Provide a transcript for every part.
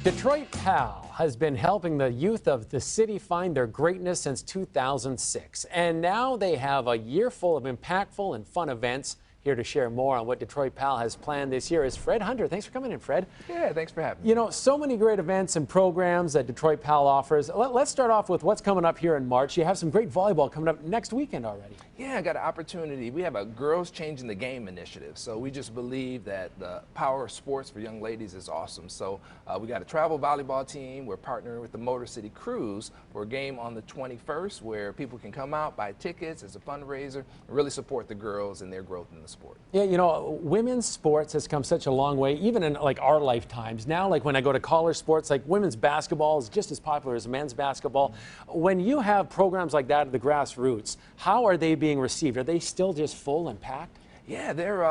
Detroit PAL has been helping the youth of the city find their greatness since 2006. And now they have a year full of impactful and fun events. Here to share more on what Detroit PAL has planned this year is Fred Hunter. Thanks for coming in, Fred. Yeah, thanks for having me. You know, so many great events and programs that Detroit PAL offers. Let's start off with what's coming up here in March. You have some great volleyball coming up next weekend already. Yeah, I got an opportunity. We have a Girls Changing the Game initiative. So we just believe that the power of sports for young ladies is awesome. So we got a travel volleyball team. We're partnering with the Motor City Cruise for a game on the 21st where people can come out, buy tickets as a fundraiser, and really support the girls and their growth in the sport. Yeah, you know, women's sports has come such a long way, even in like our lifetimes. Now, like when I go to college sports, like women's basketball is just as popular as men's basketball. When you have programs like that at the grassroots, how are they being received? Are they still just full and packed? Yeah, their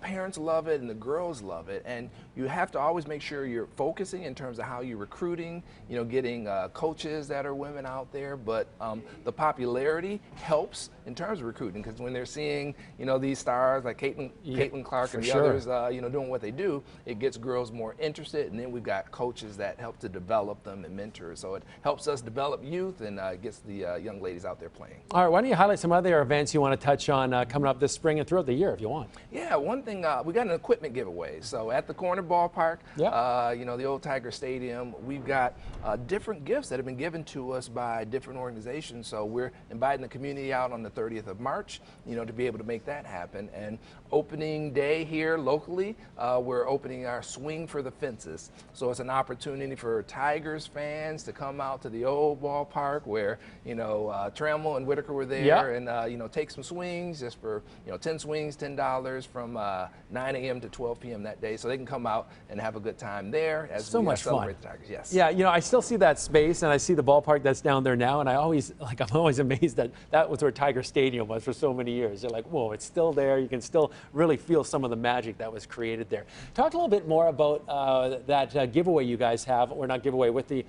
parents love it and the girls love it, and you have to always make sure you're focusing in terms of how you're recruiting, you know, getting coaches that are women out there, but the popularity helps in terms of recruiting, because when they're seeing, you know, these stars like Caitlin Clark and the others, you know, doing what they do, it gets girls more interested, and then we've got coaches that help to develop them and mentor, so it helps us develop youth and gets the young ladies out there playing. All right, why don't you highlight some other events you want to touch on coming up this spring and throughout the year if you want? Yeah, one thing, we got an equipment giveaway. So at the corner ballpark, you know, the old Tiger Stadium, we've got different gifts that have been given to us by different organizations. So we're inviting the community out on the 30th of March, you know, to be able to make that happen. And opening day here locally, we're opening our Swing for the Fences. So it's an opportunity for Tigers fans to come out to the old ballpark where, you know, Trammell and Whitaker were there and, you know, take some swings just for, you know, 10 swings, $10 from 9 a.m. to 12 p.m. that day, so they can come out and have a good time there as so we much celebrate fun. the Tigers. Yes. Yeah, you know, I still see that space, and I see the ballpark that's down there now, and I'm always amazed that that was where Tiger Stadium was for so many years. They're like, whoa, it's still there. You can still really feel some of the magic that was created there. Talk a little bit more about that giveaway you guys have, or not giveaway, with the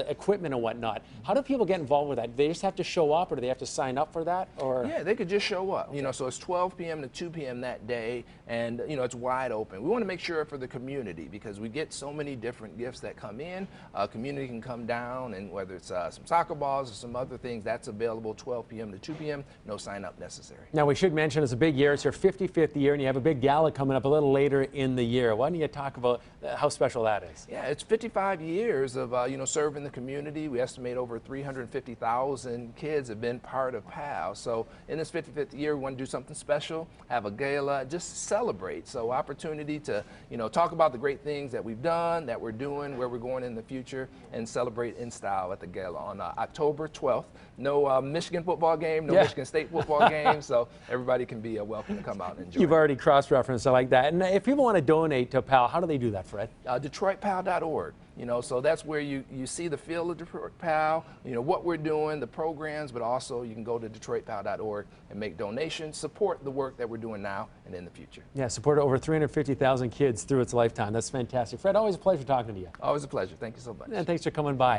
equipment and whatnot. How do people get involved with that? Do they just have to show up, or do they have to sign up for that? Or yeah, they could just show up. You know, so it's 12 p.m. to 2 p.m. that day, and you know, it's wide open. We want to make sure for the community, because we get so many different gifts that come in. Community can come down, and whether it's some soccer balls or some other things, that's available 12 p.m. to 2 p.m. No sign up necessary. Now we should mention it's a big year. It's your 55th year, and you have a big gala coming up a little later in the year. Why don't you talk about how special that is? Yeah, it's 55 years of you know, serving the community. We estimate over 350,000 kids have been part of PAL. So in this 55th year, we want to do something special, have a gala, just celebrate. So opportunity to, you know, talk about the great things that we've done, that we're doing, where we're going in the future, and celebrate in style at the gala on October 12th. No Michigan football game, no Michigan State football game, so everybody can be welcome to come out and enjoy. You've already cross-referenced, I like that. And if people want to donate to PAL, how do they do that, Fred? DetroitPAL.org. You know, so that's where you see the feel of Detroit PAL, you know, what we're doing, the programs, but also you can go to DetroitPAL.org and make donations, support the work that we're doing now and in the future. Yeah, support over 350,000 kids through its lifetime. That's fantastic. Fred, always a pleasure talking to you. Always a pleasure. Thank you so much. And thanks for coming by.